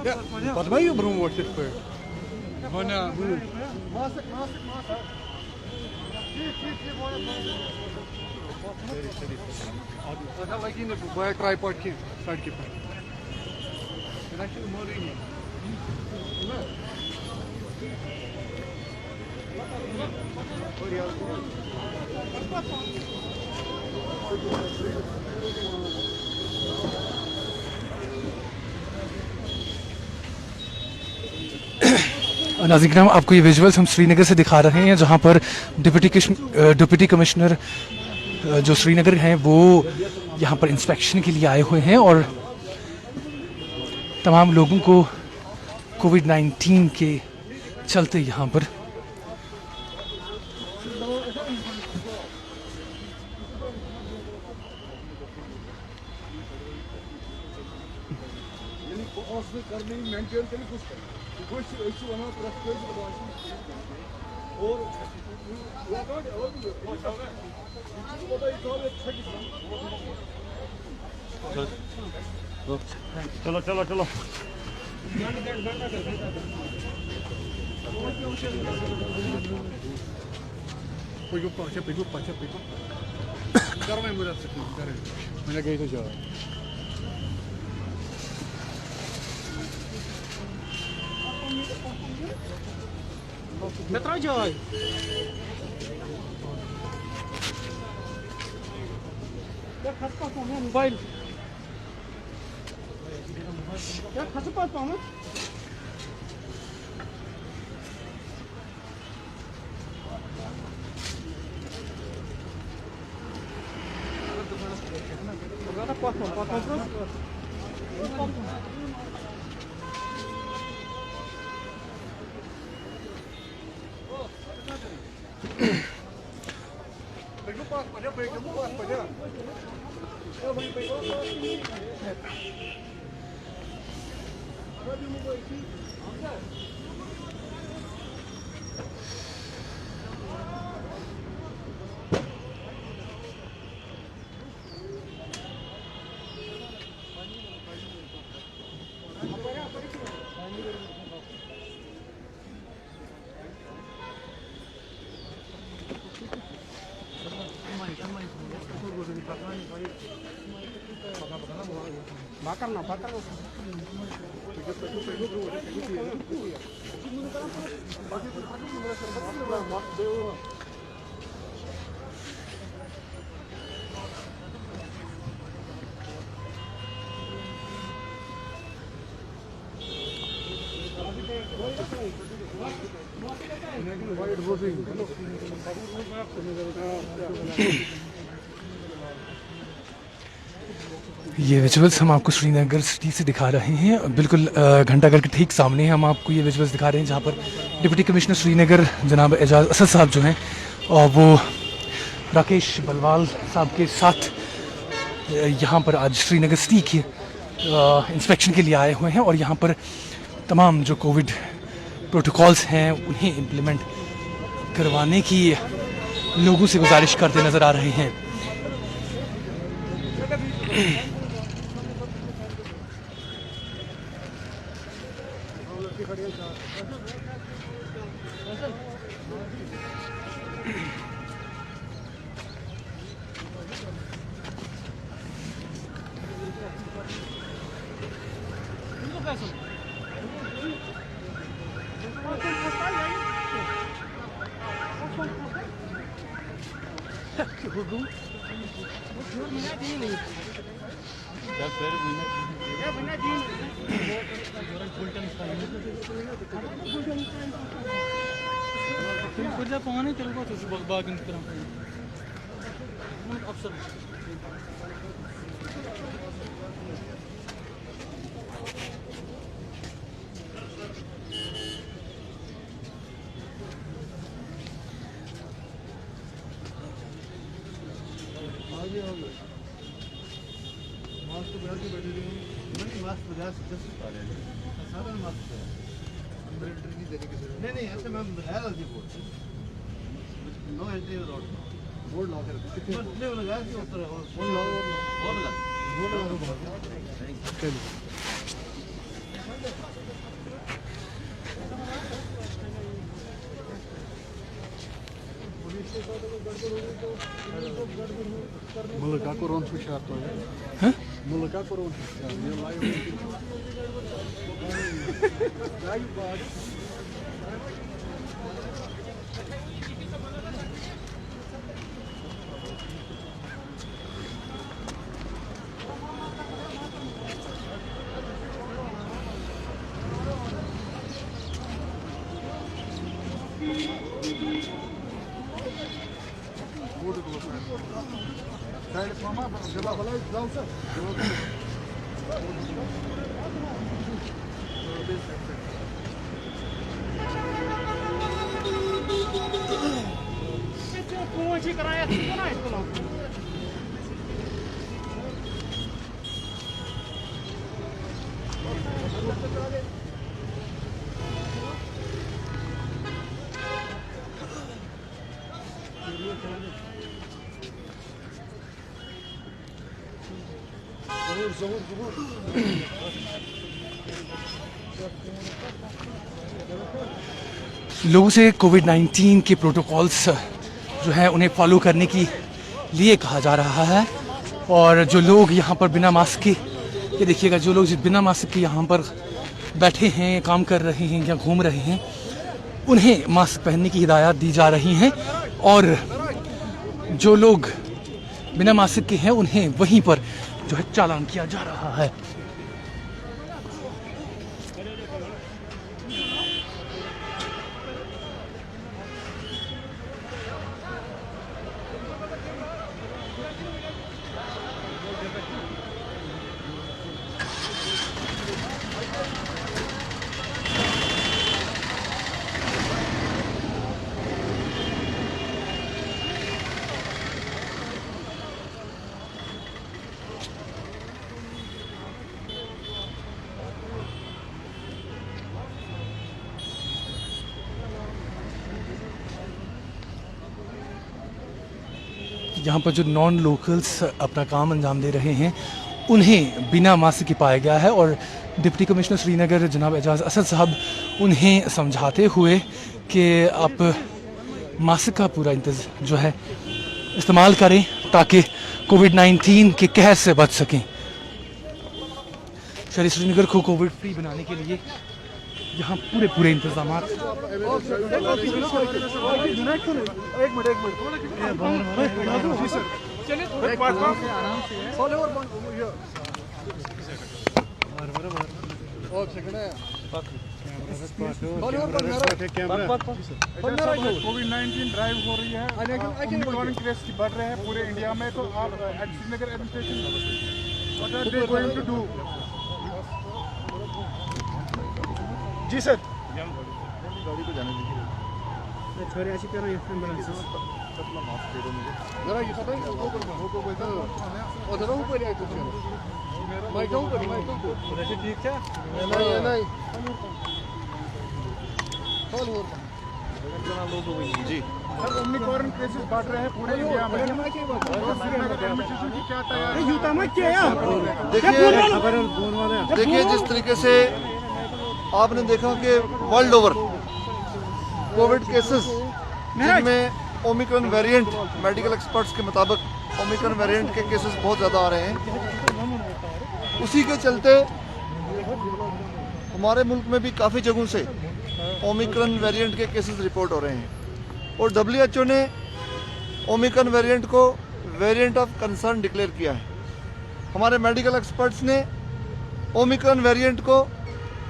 Ja, wat ben je broer wordt dit voor? Van ja. अच्छा लगी ना बड़ा ट्राइपॉड की साइड के पर ना कि मोर ही नहीं और यार नाज़रीन आपको ये विजुअल्स हम श्रीनगर से दिखा रहे हैं जहां पर डिप्टी कमिश्नर जो श्रीनगर हैं वो यहां पर इंस्पेक्शन के लिए आए हुए हैं और तमाम लोगों को कोविड-19 के चलते यहां पर चलो चलो चलो pegou, cara vai mudar isso aqui, cara. Mas é que isso já. Metrô Joy. क्या खत पाता हूँ मोबाइल क्या खत पाता हूँ ये विजुअल्स हम आपको श्रीनगर सिटी से दिखा रहे हैं बिल्कुल घंटाघर के ठीक सामने हम आपको ये विजुअल्स दिखा रहे हैं जहाँ पर डिप्टी कमिश्नर श्रीनगर जनाब एजाज असद साहब जो हैं और वो राकेश बलवाल साहब के साथ यहाँ पर आज श्रीनगर सिटी की इंस्पेक्शन के लिए आए हुए हैं और यहाँ पर तमाम जो कोविड प्रोटोकॉल्स हैं उन्हें इम्प्लीमेंट करवाने की लोगों से गुजारिश करते नज़र आ रहे हैं। नहीं ऐसे मैम है जी board no entry road board लगा कर नहीं लगा कि उतर बोर्ड लगा और लगा बोर्ड लगा मुल्क करोन हुशार तो हाँ? मुल्क करोन हुशार ये लाइव लोगों से कोविड-19 के प्रोटोकॉल्स जो है उन्हें फॉलो करने के लिए कहा जा रहा है। और जो लोग यहाँ पर बिना मास्क के, ये देखिएगा, जो लोग बिना मास्क के यहाँ पर बैठे हैं, काम कर रहे हैं या घूम रहे हैं, उन्हें मास्क पहनने की हिदायत दी जा रही हैं। और जो लोग बिना मास्क के हैं उन्हें वहीं पर जो है चालान किया जा रहा है। यहाँ पर जो नॉन लोकल्स अपना काम अंजाम दे रहे हैं उन्हें बिना मास्क के पाया गया है। और डिप्टी कमिश्नर श्रीनगर जनाब एजाज असद साहब उन्हें समझाते हुए कि आप मास्क का पूरा जो है इस्तेमाल करें ताकि कोविड-19 के कहर से बच सकें। शहरी श्रीनगर को कोविड फ्री बनाने के लिए यहाँ पूरे इंतजाम। कोविड-19 ड्राइव हो रही है, ओमिक्रॉन केस बढ़ रहे हैं पूरे इंडिया में, तो आप Srinagar administration what are they going to do? जी सर, गाड़ी को जाने दीजिए। छोरे ऐसी करो ये एम्बुलेंस अपना मास्क दे दो मुझे जरा। ये पता है वो को बोलता है और जरा ऊपर आए तो मैं जाऊं पर मैं तो ऐसे ठीक है नहीं कॉल हो रहा लोग जी सर। ओमिक्रॉन केसेस बढ़ रहे हैं पूरे इंडिया में, श्रीनगर एडमिनिस्ट्रेशन की क्या तैयारी? जूता मत किया। देखिए जिस तरीके से आपने देखा कि वर्ल्ड ओवर कोविड केसेस जिनमें ओमिक्रॉन वेरिएंट, मेडिकल एक्सपर्ट्स के मुताबिक ओमिक्रॉन वेरिएंट के केसेस बहुत ज़्यादा आ रहे हैं। उसी के चलते हमारे मुल्क में भी काफ़ी जगहों से ओमिक्रॉन वेरिएंट के केसेस रिपोर्ट हो रहे हैं। और WHO ने ओमिक्रॉन वेरिएंट को वेरिएंट ऑफ कंसर्न डिक्लेयर किया है। हमारे मेडिकल एक्सपर्ट्स ने ओमिक्रॉन वेरिएंट को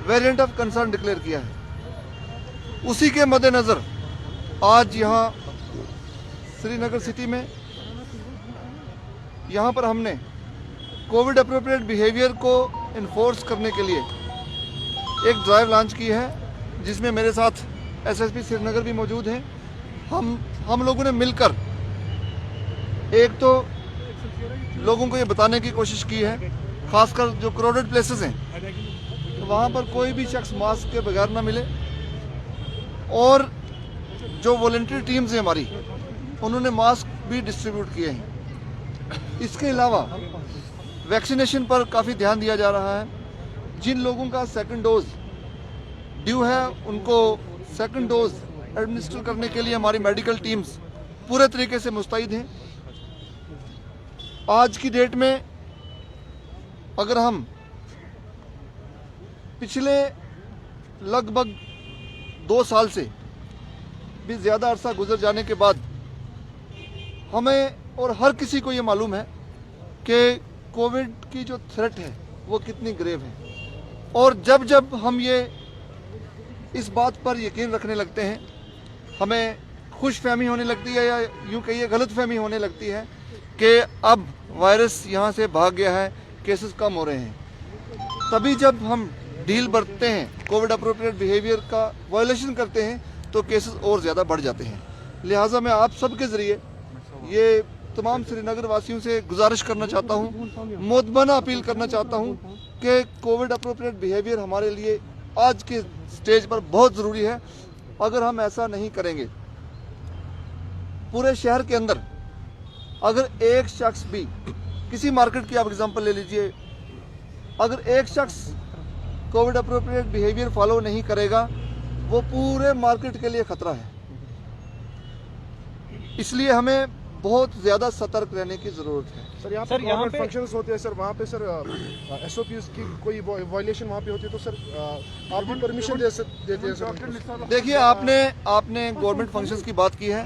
वेरिएंट ऑफ कंसर्न डिक्लेयर किया है। उसी के मद्देनज़र आज यहाँ श्रीनगर सिटी में यहाँ पर हमने कोविड अप्रोप्रिएट बिहेवियर को इन्फोर्स करने के लिए एक ड्राइव लॉन्च की है, जिसमें मेरे साथ SSP श्रीनगर भी मौजूद हैं। हम लोगों ने मिलकर एक तो लोगों को ये बताने की कोशिश की है, खासकर जो क्राउडेड प्लेसेस हैं तो वहाँ पर कोई भी शख्स मास्क के बगैर ना मिले। और जो वॉलंटियर टीम्स हैं हमारी, उन्होंने मास्क भी डिस्ट्रीब्यूट किए हैं। इसके अलावा वैक्सीनेशन पर काफ़ी ध्यान दिया जा रहा है। जिन लोगों का सेकंड डोज ड्यू है उनको सेकंड डोज एडमिनिस्टर करने के लिए हमारी मेडिकल टीम्स पूरे तरीके से मुस्तैद हैं। आज की डेट में अगर हम पिछले लगभग 2 साल से भी ज़्यादा अरसा गुजर जाने के बाद हमें और हर किसी को ये मालूम है कि कोविड की जो थ्रेट है वो कितनी ग्रेव है, और जब जब हम ये इस बात पर यकीन रखने लगते हैं हमें खुशफहमी होने लगती है, या यूँ कहिए गलतफहमी होने लगती है कि अब वायरस यहाँ से भाग गया है, केसेस कम हो रहे हैं। तभी जब हम ढील बरतते हैं, कोविड अप्रोप्रिएट बिहेवियर का वायलेशन करते हैं, तो केसेस और ज़्यादा बढ़ जाते हैं। लिहाजा मैं आप सब के ज़रिए ये तमाम श्रीनगर वासियों से गुजारिश करना चाहता हूँ, मोदबाना अपील करना चाहता हूँ कि कोविड अप्रोप्रिएट बिहेवियर हमारे लिए आज के स्टेज पर बहुत ज़रूरी है। अगर हम ऐसा नहीं करेंगे, पूरे शहर के अंदर अगर एक शख्स भी, किसी मार्केट की आप एग्जांपल ले लीजिए, अगर एक शख्स कोविड अप्रोप्रिएट बिहेवियर फॉलो नहीं करेगा वो पूरे मार्केट के लिए खतरा है। इसलिए हमें बहुत ज़्यादा सतर्क रहने की ज़रूरत है। सर यहाँ पे फंक्शंस होते हैं सर, वहाँ पे सर SOPs की कोई वायलेशन वहाँ पे होती है तो सर आप भी परमिशन देते हैं सर? देखिए, आपने गवर्नमेंट फंक्शंस की बात की है।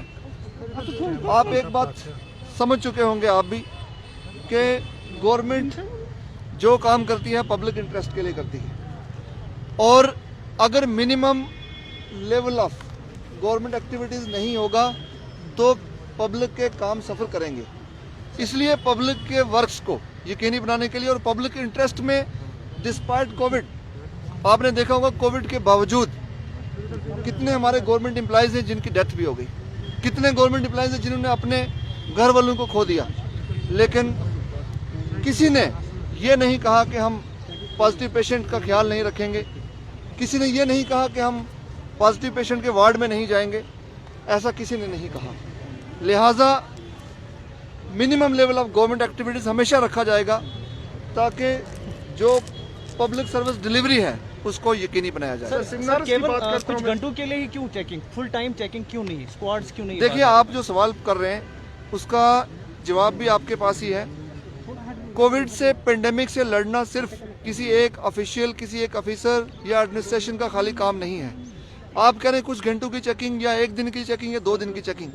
आप एक बात समझ चुके होंगे आप भी कि गवर्नमेंट जो काम करती है पब्लिक इंटरेस्ट के लिए करती है, और अगर minimum level of government activities नहीं होगा तो पब्लिक के काम सफ़र करेंगे। इसलिए पब्लिक के वर्क्स को यकीनी बनाने के लिए और पब्लिक इंटरेस्ट में, डिस्पाइट कोविड, आपने देखा होगा कोविड के बावजूद कितने हमारे गवर्नमेंट एम्प्लॉयज़ हैं जिनकी डेथ भी हो गई, कितने गवर्नमेंट एम्प्लॉयज़ हैं जिन्होंने अपने घर वालों को खो दिया, लेकिन किसी ने ये नहीं कहा कि हम पॉजिटिव पेशेंट का ख्याल नहीं रखेंगे, किसी ने ये नहीं कहा कि हम पॉजिटिव पेशेंट के वार्ड में नहीं जाएंगे, ऐसा किसी ने नहीं कहा। लिहाजा minimum level of government activities हमेशा रखा जाएगा ताकि जो पब्लिक सर्विस डिलीवरी है उसको यकीनी बनाया जाए। सर केवल कुछ घंटों के लिए ही क्यों चेकिंग, फुल टाइम चेकिंग क्यों नहीं, स्क्वाड्स क्यों नहीं? देखिए, आप जो सवाल कर रहे हैं उसका जवाब भी आपके पास ही है। कोविड से, पेंडेमिक से लड़ना सिर्फ किसी एक ऑफिशियल, किसी एक ऑफिसर या एडमिनिस्ट्रेशन का खाली काम नहीं है। आप कह रहे हैं कुछ घंटों की चेकिंग या 1 दिन की चेकिंग या 2 दिन की चेकिंग,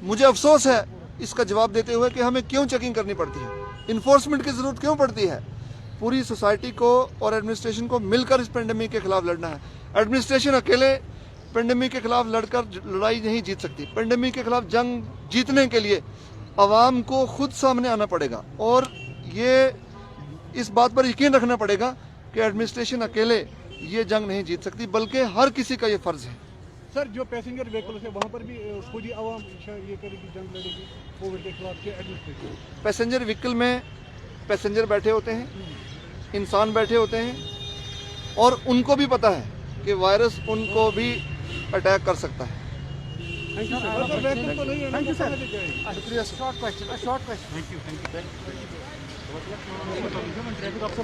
मुझे अफसोस है इसका जवाब देते हुए कि हमें क्यों चेकिंग करनी पड़ती है, इन्फोर्समेंट की ज़रूरत क्यों पड़ती है। पूरी सोसाइटी को और एडमिनिस्ट्रेशन को मिलकर इस पेंडेमिक के खिलाफ लड़ना है। एडमिनिस्ट्रेशन अकेले पेंडेमिक के खिलाफ लड़कर लड़ाई नहीं जीत सकती। पेंडेमिक के खिलाफ जंग जीतने के लिए आवाम को खुद सामने आना पड़ेगा, और ये इस बात पर यकीन रखना पड़ेगा कि एडमिनिस्ट्रेशन अकेले ये जंग नहीं जीत सकती, बल्कि हर किसी का ये फ़र्ज़ है। सर जो पैसेंजर व्हीकल्स है वहाँ पर भी खुद ही आवाम ये करेगी, जंग लड़ेगी कोविड के खिलाफ के एडमिनिस्ट्रेशन? पैसेंजर व्हीकल में पैसेंजर बैठे होते हैं, इंसान बैठे होते हैं, और उनको भी पता है कि वायरस उनको भी अटैक कर सकता है। Thank you sir. Thank you sir. शुक्रिया sir. Short question. Thank you. Traffic अफसर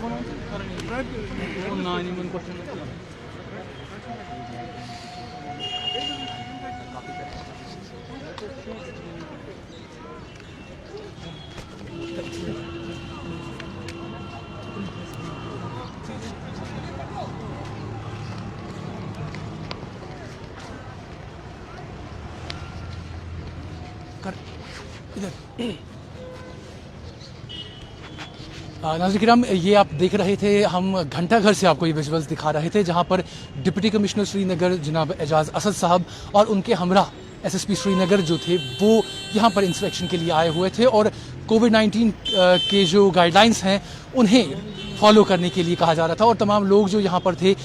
नाज़रीन, ये आप देख रहे थे, हम घंटा घर से आपको ये विजुअल्स दिखा रहे थे जहां पर डिप्टी कमिश्नर श्रीनगर जनाब एजाज़ असद साहब और उनके हमरा SSP श्रीनगर जो थे वो यहां पर इंस्पेक्शन के लिए आए हुए थे, और कोविड-19 के जो गाइडलाइंस हैं उन्हें फॉलो करने के लिए कहा जा रहा था। और तमाम लोग जो यहाँ पर थे,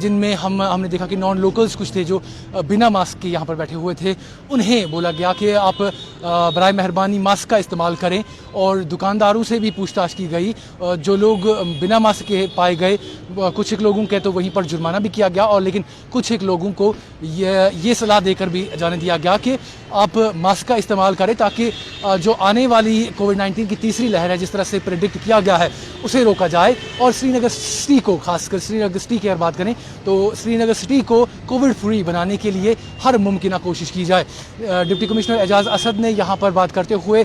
जिनमें हमने देखा कि नॉन लोकल्स कुछ थे जो बिना मास्क के यहाँ पर बैठे हुए थे, उन्हें बोला गया कि आप बराए मेहरबानी मास्क का इस्तेमाल करें, और दुकानदारों से भी पूछताछ की गई। जो लोग बिना मास्क के पाए गए, कुछ एक लोगों के तो वहीं पर जुर्माना भी किया गया, और लेकिन कुछ एक लोगों को ये सलाह देकर भी जाने दिया गया कि आप मास्क का इस्तेमाल करें ताकि जो आने वाली कोविड-19 की तीसरी लहर है, जिस तरह से प्रेडिक्ट किया गया है, उसे रोका जाए और श्रीनगर सिटी को, खासकर श्रीनगर सिटी की अगर बात करें तो श्रीनगर सिटी को कोविड फ्री बनाने के लिए हर मुमकिन कोशिश की जाए। डिप्टी कमिश्नर एजाज असद ने यहाँ पर बात करते हुए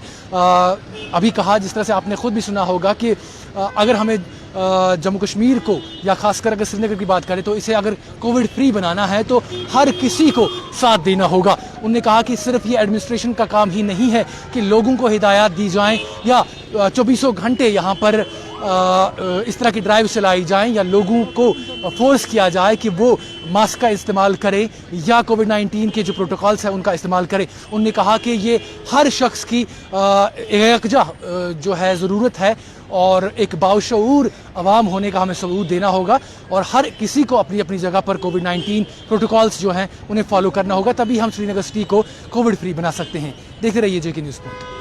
अभी कहा, जिस तरह से आपने खुद भी सुना होगा, कि अगर हमें जम्मू कश्मीर को या खासकर अगर श्रीनगर की बात करें तो इसे अगर कोविड फ्री बनाना है तो हर किसी को साथ देना होगा। उन्होंने कहा कि सिर्फ ये एडमिनिस्ट्रेशन का काम ही नहीं है कि लोगों को हिदायत दी जाएं या 24 घंटे यहाँ पर इस तरह की ड्राइव चलाई जाएं या लोगों को फोर्स किया जाए कि वो मास्क का इस्तेमाल करें या कोविड-19 के जो प्रोटोकॉल्स हैं उनका इस्तेमाल करें। उन्होंने कहा कि ये हर शख्स की यकजा जो है ज़रूरत है और एक बाशऊर अवाम होने का हमें सबूत देना होगा और हर किसी को अपनी अपनी जगह पर कोविड-19 प्रोटोकॉल्स जो हैं उन्हें फॉलो करना होगा, तभी हम श्रीनगर सिटी को कोविड फ्री बना सकते हैं। देखते रहिए जेके न्यूज़ को।